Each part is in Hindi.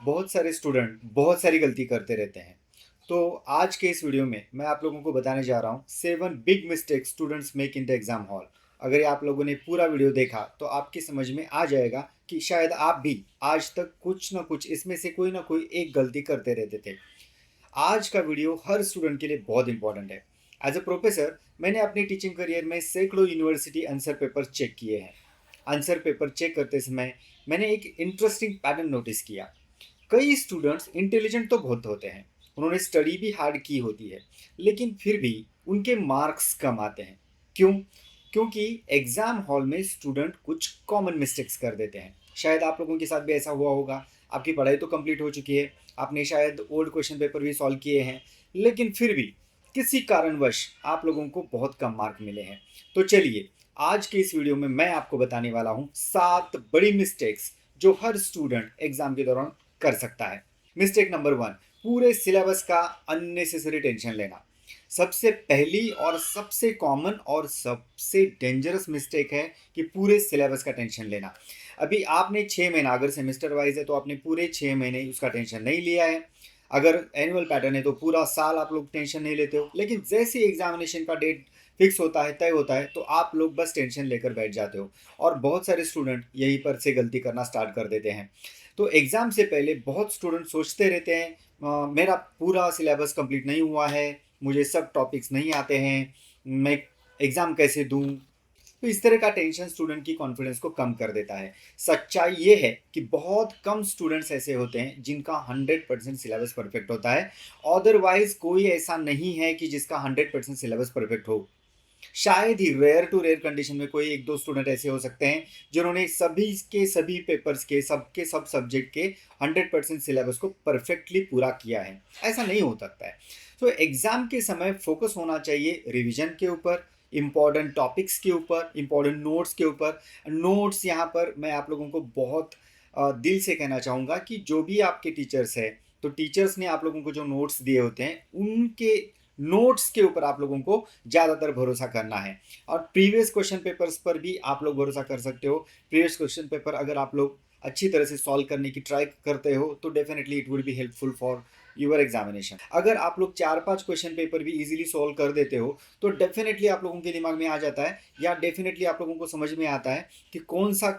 बहुत सारे स्टूडेंट बहुत सारी गलती करते रहते हैं। तो आज के इस वीडियो में मैं आप लोगों को बताने जा रहा हूँ 7 big mistakes students make in the exam hall. अगर ये आप लोगों ने पूरा वीडियो देखा तो आपकी समझ में आ जाएगा कि शायद आप भी आज तक कुछ ना कुछ इसमें से कोई ना कोई एक गलती करते रहते थे। आज का वीडियो हर स्टूडेंट के लिए बहुत इंपॉर्टेंट है। एज अ प्रोफेसर मैंने अपनी टीचिंग करियर में सैकड़ों यूनिवर्सिटी आंसर पेपर चेक किए हैं। आंसर पेपर चेक करते समय मैंने एक इंटरेस्टिंग पैटर्न नोटिस किया। कई स्टूडेंट्स इंटेलिजेंट तो बहुत होते हैं, उन्होंने स्टडी भी हार्ड की होती है, लेकिन फिर भी उनके मार्क्स कम आते हैं। क्यों? क्योंकि एग्जाम हॉल में स्टूडेंट कुछ कॉमन मिस्टेक्स कर देते हैं। शायद आप लोगों के साथ भी ऐसा हुआ होगा। आपकी पढ़ाई तो कंप्लीट हो चुकी है, आपने शायद ओल्ड क्वेश्चन पेपर भी सॉल्व किए हैं, लेकिन फिर भी किसी कारणवश आप लोगों को बहुत कम मार्क मिले हैं। तो चलिए, आज के इस वीडियो में मैं आपको बताने वाला हूँ 7 बड़ी मिस्टेक्स जो हर स्टूडेंट एग्जाम के दौरान कर सकता है। मिस्टेक नंबर 1, पूरे सिलेबस का अननेसेसरी टेंशन लेना। सबसे पहली और सबसे कॉमन और सबसे डेंजरस मिस्टेक है कि पूरे सिलेबस का टेंशन लेना। अभी आपने 6 महीना, अगर सेमेस्टर वाइज है तो आपने पूरे 6 महीने उसका टेंशन नहीं लिया है। अगर एनुअल पैटर्न है तो पूरा साल आप लोग टेंशन नहीं लेते हो, लेकिन जैसे ही एग्जामिनेशन का डेट फिक्स होता है, तय होता है, तो आप लोग बस टेंशन लेकर बैठ जाते हो। और बहुत सारे स्टूडेंट यहीं पर से गलती करना स्टार्ट कर देते हैं। तो एग्ज़ाम से पहले बहुत स्टूडेंट सोचते रहते हैं, मेरा पूरा सिलेबस कंप्लीट नहीं हुआ है, मुझे सब टॉपिक्स नहीं आते हैं, मैं एग्ज़ाम कैसे दूं। तो इस तरह का टेंशन स्टूडेंट की कॉन्फिडेंस को कम कर देता है। सच्चाई ये है कि बहुत कम स्टूडेंट्स ऐसे होते हैं जिनका 100% सिलेबस परफेक्ट होता है। अदरवाइज कोई ऐसा नहीं है कि जिसका 100% सिलेबस परफेक्ट हो। शायद ही रेयर टू रेयर कंडीशन में कोई एक दो स्टूडेंट ऐसे हो सकते हैं जिन्होंने सभी के सभी पेपर्स के सब सब्जेक्ट के 100% सिलेबस को परफेक्टली पूरा किया है। ऐसा नहीं हो सकता है। तो एग्जाम के समय फोकस होना चाहिए रिवीजन के ऊपर, इंपॉर्टेंट टॉपिक्स के ऊपर, इंपॉर्टेंट नोट्स के ऊपर। नोट्स यहाँ पर मैं आप लोगों को बहुत दिल से कहना चाहूँगा कि जो भी आपके टीचर्स हैं, तो टीचर्स ने आप लोगों को जो नोट्स दिए होते हैं उनके नोट्स के ऊपर आप लोगों को ज़्यादातर भरोसा करना है। और प्रीवियस क्वेश्चन पेपर्स पर भी आप लोग भरोसा कर सकते हो। प्रीवियस क्वेश्चन पेपर अगर आप लोग अच्छी तरह से सॉल्व करने की ट्राई करते हो तो definitely it would be helpful for your examination. अगर आप लोग 4-5 क्वेश्चन पेपर भी इजीली सॉल्व कर देते हो तो डेफिनेटली आप लोगों के दिमाग में आ जाता है, या डेफिनेटली आप लोगों को समझ में आता है कि कौन सा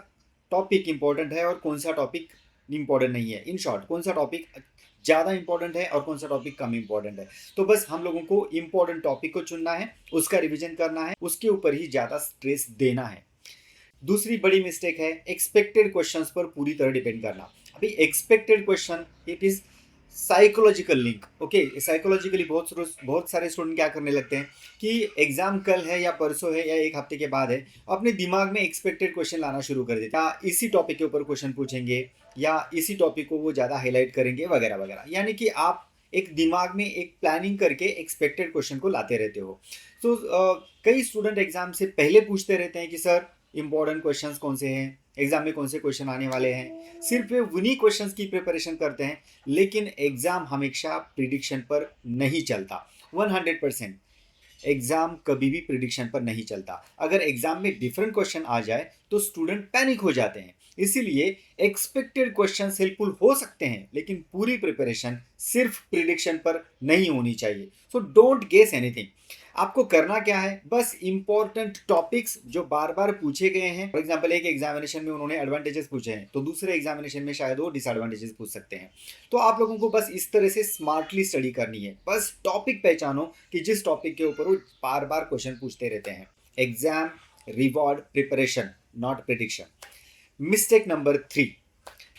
टॉपिक इंपॉर्टेंट है और कौन सा टॉपिक इंपॉर्टेंट नहीं है। इन शॉर्ट, कौन सा टॉपिक ज़्यादा इंपॉर्टेंट है और कौन सा टॉपिक कम इंपॉर्टेंट है। तो बस हम लोगों को इंपॉर्टेंट टॉपिक को चुनना है, उसका रिवीजन करना है, उसके ऊपर ही ज़्यादा स्ट्रेस देना है। दूसरी बड़ी मिस्टेक है एक्सपेक्टेड क्वेश्चंस पर पूरी तरह डिपेंड करना। अभी expected question it is psychological link. Okay, psychologically बहुत सारे स्टूडेंट क्या करने लगते हैं कि एग्जाम कल है या परसों है या एक हफ्ते के बाद है, अपने दिमाग में एक्सपेक्टेड क्वेश्चन लाना शुरू कर देते हैं, या इसी टॉपिक के ऊपर क्वेश्चन पूछेंगे या इसी टॉपिक को वो ज़्यादा हाईलाइट करेंगे वगैरह वगैरह। यानी कि आप एक दिमाग में एक प्लानिंग करके एक्सपेक्टेड क्वेश्चन को लाते रहते हो। तो कई स्टूडेंट एग्जाम से पहले पूछते रहते हैं कि सर इंपॉर्टेंट क्वेश्चंस कौन से हैं, एग्जाम में कौन से क्वेश्चन आने वाले हैं। सिर्फ वे उन्हीं क्वेश्चंस की प्रिपरेशन करते हैं, लेकिन एग्जाम हमेशा प्रिडिक्शन पर नहीं चलता। 100% एग्जाम कभी भी प्रिडिक्शन पर नहीं चलता। अगर एग्जाम में डिफरेंट क्वेश्चन आ जाए तो स्टूडेंट पैनिक हो जाते हैं। इसीलिए एक्सपेक्टेड क्वेश्चन हेल्पफुल हो सकते हैं, लेकिन पूरी प्रिपरेशन सिर्फ प्रिडिक्शन पर नहीं होनी चाहिए। So don't guess anything. आपको करना क्या है, बस इंपॉर्टेंट टॉपिक्स जो बार बार पूछे गए हैं, फॉर एग्जाम्पल एक एग्जामिनेशन में उन्होंने एडवांटेजेस पूछे हैं तो दूसरे एग्जामिनेशन में शायद वो डिसएडवांटेजेस पूछ सकते हैं। तो आप लोगों को बस इस तरह से स्मार्टली स्टडी करनी है। बस टॉपिक पहचानो कि जिस टॉपिक के ऊपर वो बार बार क्वेश्चन पूछते रहते हैं। Exam reward preparation, not prediction. Mistake number 3,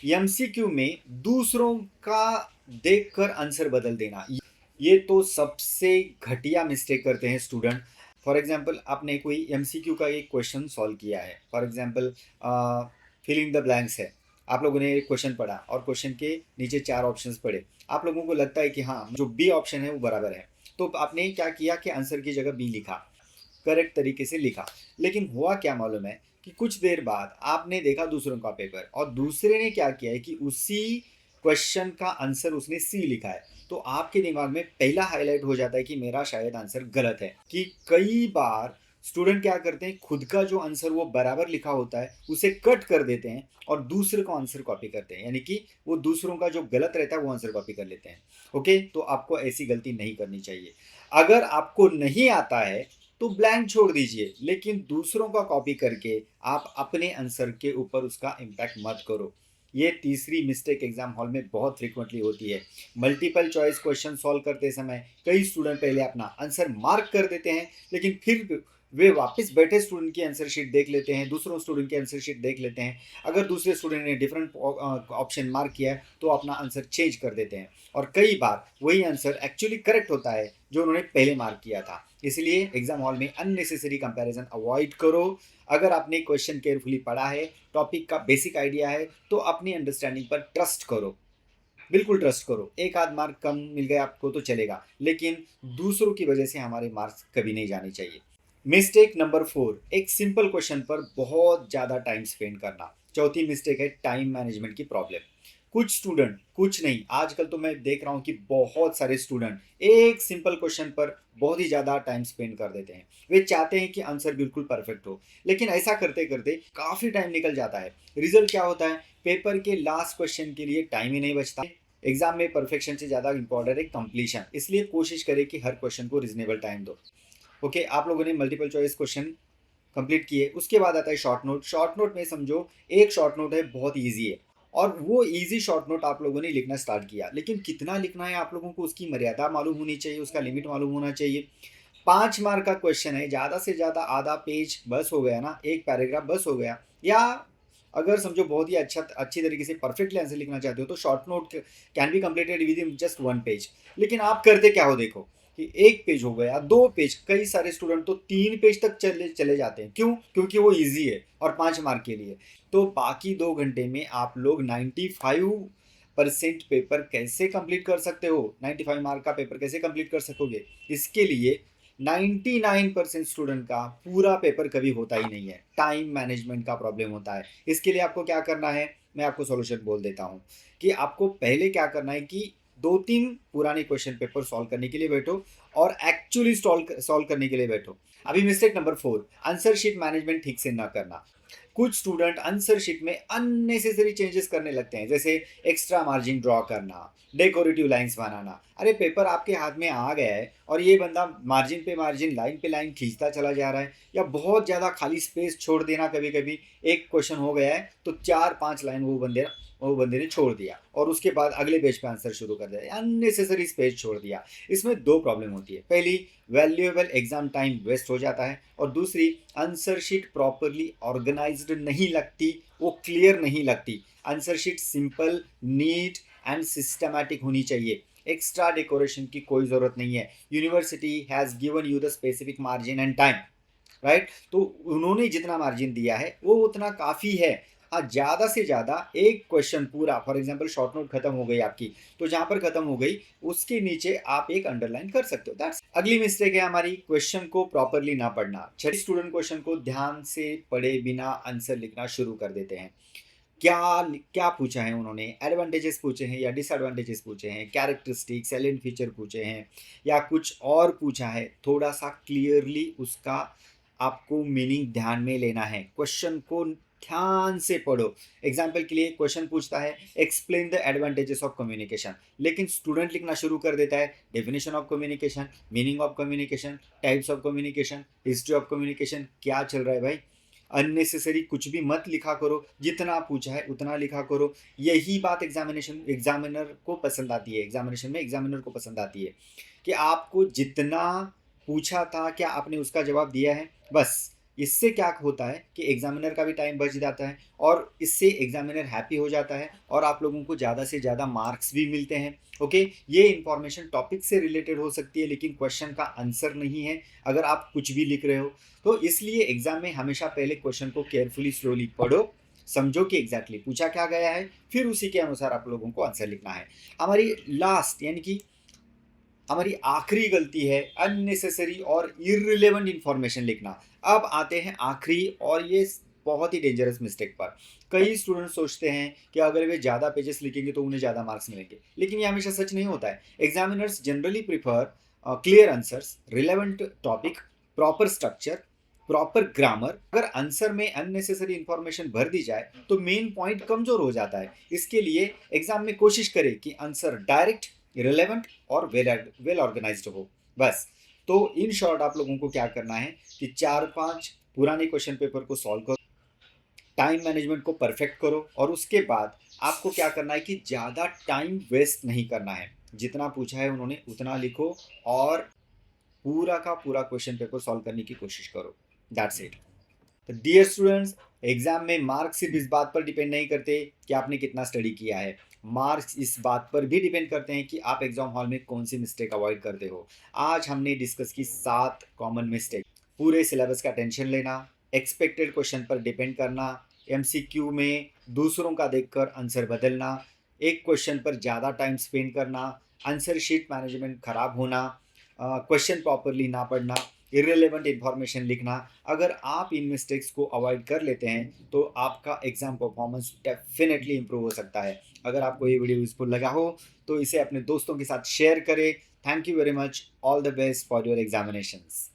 MCQ में दूसरों का देखकर आंसर बदल देना। ये तो सबसे घटिया मिस्टेक करते हैं स्टूडेंट। फॉर एग्जाम्पल आपने कोई एमसीक्यू का एक क्वेश्चन सॉल्व किया है, for example filling the blanks है। आप लोगों ने एक क्वेश्चन पढ़ा और क्वेश्चन के नीचे 4 ऑप्शंस पढ़े। आप लोगों को लगता है कि हाँ, जो बी ऑप्शन है वो बराबर है, तो आपने क्या किया कि आंसर की जगह बी लिखा, करेक्ट तरीके से लिखा। लेकिन हुआ क्या मालूम है कि कुछ देर बाद आपने देखा दूसरों का पेपर और दूसरे ने क्या किया है कि उसी क्वेश्चन का आंसर उसने सी लिखा है। तो आपके दिमाग में पहला हाईलाइट हो जाता है कि मेरा शायद आंसर गलत है। कि कई बार स्टूडेंट क्या करते हैं, खुद का जो आंसर वो बराबर लिखा होता है उसे कट कर देते हैं और दूसरे को आंसर कॉपी करते हैं, यानी कि वो दूसरों का जो गलत रहता है वो आंसर कॉपी कर लेते हैं। ओके, तो आपको ऐसी गलती नहीं करनी चाहिए। अगर आपको नहीं आता है तो ब्लैंक छोड़ दीजिए, लेकिन दूसरों का कॉपी करके आप अपने आंसर के ऊपर उसका इम्पैक्ट मत करो। ये तीसरी मिस्टेक एग्जाम हॉल में बहुत फ्रीक्वेंटली होती है। मल्टीपल चॉइस क्वेश्चन सॉल्व करते समय कई स्टूडेंट पहले अपना आंसर मार्क कर देते हैं, लेकिन फिर वे वापस बैठे स्टूडेंट की आंसर शीट देख लेते हैं, दूसरों स्टूडेंट की आंसर शीट देख लेते हैं। अगर दूसरे स्टूडेंट ने डिफरेंट ऑप्शन मार्क किया है तो अपना आंसर चेंज कर देते हैं, और कई बार वही आंसर एक्चुअली करेक्ट होता है जो उन्होंने पहले मार्क किया था। इसलिए एग्जाम हॉल में अननेसेसरी कंपैरिजन अवॉइड करो। अगर आपने क्वेश्चन केयरफुली पढ़ा है, टॉपिक का बेसिक आइडिया है, तो अपनी अंडरस्टैंडिंग पर ट्रस्ट करो, बिल्कुल ट्रस्ट करो। एक आध मार्क कम मिल गया आपको तो चलेगा, लेकिन दूसरों की वजह से हमारे मार्क्स कभी नहीं जाने चाहिए। मिस्टेक नंबर 4, एक सिंपल क्वेश्चन पर बहुत ज़्यादा टाइम स्पेंड करना। चौथी मिस्टेक है टाइम मैनेजमेंट की प्रॉब्लम। कुछ स्टूडेंट, कुछ नहीं, आजकल तो मैं देख रहा हूँ कि बहुत सारे स्टूडेंट एक सिंपल क्वेश्चन पर बहुत ही ज़्यादा टाइम स्पेंड कर देते हैं। वे चाहते हैं कि आंसर बिल्कुल परफेक्ट हो, लेकिन ऐसा करते करते काफ़ी टाइम निकल जाता है। रिजल्ट क्या होता है, पेपर के लास्ट क्वेश्चन के लिए टाइम ही नहीं बचता। एग्जाम में परफेक्शन से ज़्यादा इंपॉर्टेंट है कंप्लीशन, इसलिए कोशिश करें कि हर क्वेश्चन को रिजनेबल टाइम दो। ओके, आप लोगों ने मल्टीपल चॉइस क्वेश्चन कंप्लीट किए, उसके बाद आता है शॉर्ट नोट। शॉर्ट नोट में समझो एक शॉर्ट नोट है, बहुत ईजी है, और वो ईजी शॉर्ट नोट आप लोगों ने लिखना स्टार्ट किया, लेकिन कितना लिखना है आप लोगों को उसकी मर्यादा मालूम होनी चाहिए, उसका लिमिट मालूम होना चाहिए। 5 मार्क का क्वेश्चन है, ज़्यादा से ज़्यादा आधा पेज बस हो गया ना, एक पैराग्राफ बस हो गया। या अगर समझो बहुत ही अच्छी तरीके से परफेक्टली आंसर लिखना चाहते हो तो short note can be completed with in just 1 page. लेकिन आप करते क्या हो, देखो कि 1 पेज हो गया, 2 पेज, कई सारे स्टूडेंट तो 3 पेज तक चले चले जाते हैं। क्यों? क्योंकि वो ईजी है और 5 मार्क के लिए। तो बाकी 2 घंटे में आप लोग 95% पेपर कैसे कंप्लीट कर सकते हो? 95 मार्क का पेपर कैसे कंप्लीट कर सकोगे? इसके लिए 99% स्टूडेंट का पूरा पेपर कभी होता ही नहीं है, टाइम मैनेजमेंट का प्रॉब्लम होता है। इसके लिए आपको क्या करना है, मैं आपको सॉल्यूशन बोल देता हूँ कि आपको पहले क्या करना है कि 2-3 पुराने क्वेश्चन पेपर सॉल्व करने के लिए बैठो और एक्चुअली सॉल्व करने के लिए बैठो। अभी mistake number 4, answer sheet management ठीक से ना करना। कुछ स्टूडेंट आंसर शीट में अननेसेसरी चेंजेस करने लगते हैं, जैसे एक्स्ट्रा मार्जिन ड्रॉ करना, डेकोरेटिव लाइंस बनाना। अरे पेपर आपके हाथ में आ गया है और ये बंदा मार्जिन पे मार्जिन, लाइन पे लाइन खींचता चला जा रहा है, या बहुत ज़्यादा खाली स्पेस छोड़ देना। कभी कभी एक क्वेश्चन हो गया है तो 4-5 लाइन वो बंदे ने छोड़ दिया और उसके बाद अगले पेज पे आंसर शुरू कर दिया, अननेसेसरी स्पेस छोड़ दिया। इसमें 2 प्रॉब्लम होती है। पहली, वैल्यूएबल एग्जाम टाइम वेस्ट हो जाता है, और दूसरी, आंसर शीट प्रॉपरली ऑर्गेनाइज्ड नहीं लगती, वो क्लियर नहीं लगती। Answer sheet simple, neat and systematic होनी चाहिए। एक्स्ट्रा डेकोरेशन की कोई ज़रूरत नहीं है। University has given you the specific margin and time, right? तो उन्होंने जितना मार्जिन दिया है वो उतना काफ़ी है। हाँ, ज़्यादा से ज़्यादा एक क्वेश्चन पूरा, फॉर एग्जांपल शॉर्ट नोट खत्म हो गई आपकी, तो जहाँ पर खत्म हो गई उसके नीचे आप एक अंडरलाइन कर सकते हो, दैट्स। अगली मिस्टेक है हमारी, क्वेश्चन को प्रॉपरली ना पढ़ना। छठी स्टूडेंट क्वेश्चन को ध्यान से पढ़े बिना आंसर लिखना शुरू कर देते हैं। क्या क्या पूछा है उन्होंने, एडवांटेजेस पूछे हैं या डिसएडवांटेजेस पूछे हैं, कैरेक्टरिस्टिक सैलेंट फीचर पूछे हैं, या कुछ और पूछा है, थोड़ा सा क्लियरली उसका आपको मीनिंग ध्यान में लेना है। क्वेश्चन को ध्यान से पढ़ो। एग्जाम्पल के लिए क्वेश्चन पूछता है explain the advantages of communication, लेकिन स्टूडेंट लिखना शुरू कर देता है definition of communication, meaning of communication, types of communication, history of communication. क्या चल रहा है भाई? अननेसेसरी कुछ भी मत लिखा करो, जितना पूछा है उतना लिखा करो। यही बात एग्जामिनर को पसंद आती है, एग्जामिनेशन में एग्जामिनर को पसंद आती है कि आपको जितना पूछा था क्या आपने उसका जवाब दिया है, बस। इससे क्या होता है कि एग्जामिनर का भी टाइम बच जाता है और इससे एग्जामिनर हैप्पी हो जाता है और आप लोगों को ज़्यादा से ज़्यादा मार्क्स भी मिलते हैं। ओके, ये इंफॉर्मेशन टॉपिक से रिलेटेड हो सकती है लेकिन क्वेश्चन का आंसर नहीं है अगर आप कुछ भी लिख रहे हो। तो इसलिए एग्जाम में हमेशा पहले क्वेश्चन को केयरफुली स्लोली पढ़ो, समझो कि एग्जैक्टली पूछा क्या गया है, फिर उसी के अनुसार आप लोगों को आंसर लिखना है। हमारी लास्ट यानी कि हमारी आखिरी गलती है अननेसेसरी और इररिलेवेंट इंफॉर्मेशन लिखना। अब आते हैं आखिरी और ये बहुत ही डेंजरस मिस्टेक पर। कई स्टूडेंट सोचते हैं कि अगर वे ज़्यादा पेजेस लिखेंगे तो उन्हें ज़्यादा मार्क्स मिलेंगे, लेकिन ये हमेशा सच नहीं होता है। Examiners generally prefer clear answers, relevant topic, proper structure, proper grammar. अगर आंसर में अननेसेसरी इंफॉर्मेशन भर दी जाए तो मेन पॉइंट कमजोर हो जाता है। इसके लिए एग्जाम में कोशिश करें कि आंसर डायरेक्ट, रिलेवेंट और वेल ऑर्गेनाइज्ड हो, बस। तो इन शॉर्ट आप लोगों को क्या करना है कि 4-5 पुराने क्वेश्चन पेपर को सॉल्व करो, टाइम मैनेजमेंट को परफेक्ट करो, और उसके बाद आपको क्या करना है कि ज़्यादा टाइम वेस्ट नहीं करना है। जितना पूछा है उन्होंने उतना लिखो और पूरा का पूरा क्वेश्चन पेपर सॉल्व करने की कोशिश करो। That's it. तो डियर स्टूडेंट्स, एग्जाम में मार्क्स सिर्फ इस बात पर डिपेंड नहीं करते कि आपने कितना स्टडी किया है। मार्क्स इस बात पर भी डिपेंड करते हैं कि आप एग्जाम हॉल में कौन सी मिस्टेक अवॉइड करते हो। आज हमने डिस्कस की 7 कॉमन मिस्टेक। पूरे सिलेबस का टेंशन लेना, एक्सपेक्टेड क्वेश्चन पर डिपेंड करना, एमसीक्यू में दूसरों का देखकर आंसर बदलना, एक क्वेश्चन पर ज़्यादा टाइम स्पेंड करना, आंसर शीट मैनेजमेंट खराब होना, क्वेश्चन प्रॉपरली ना पढ़ना, इरेलेवेंट इंफॉर्मेशन लिखना। अगर आप इन मिस्टेक्स को अवॉइड कर लेते हैं तो आपका एग्जाम परफॉर्मेंस डेफिनेटली इंप्रूव हो सकता है। अगर आपको ये वीडियो यूजफुल लगा हो तो इसे अपने दोस्तों के साथ शेयर करें। Thank you very much. All the best for your examinations.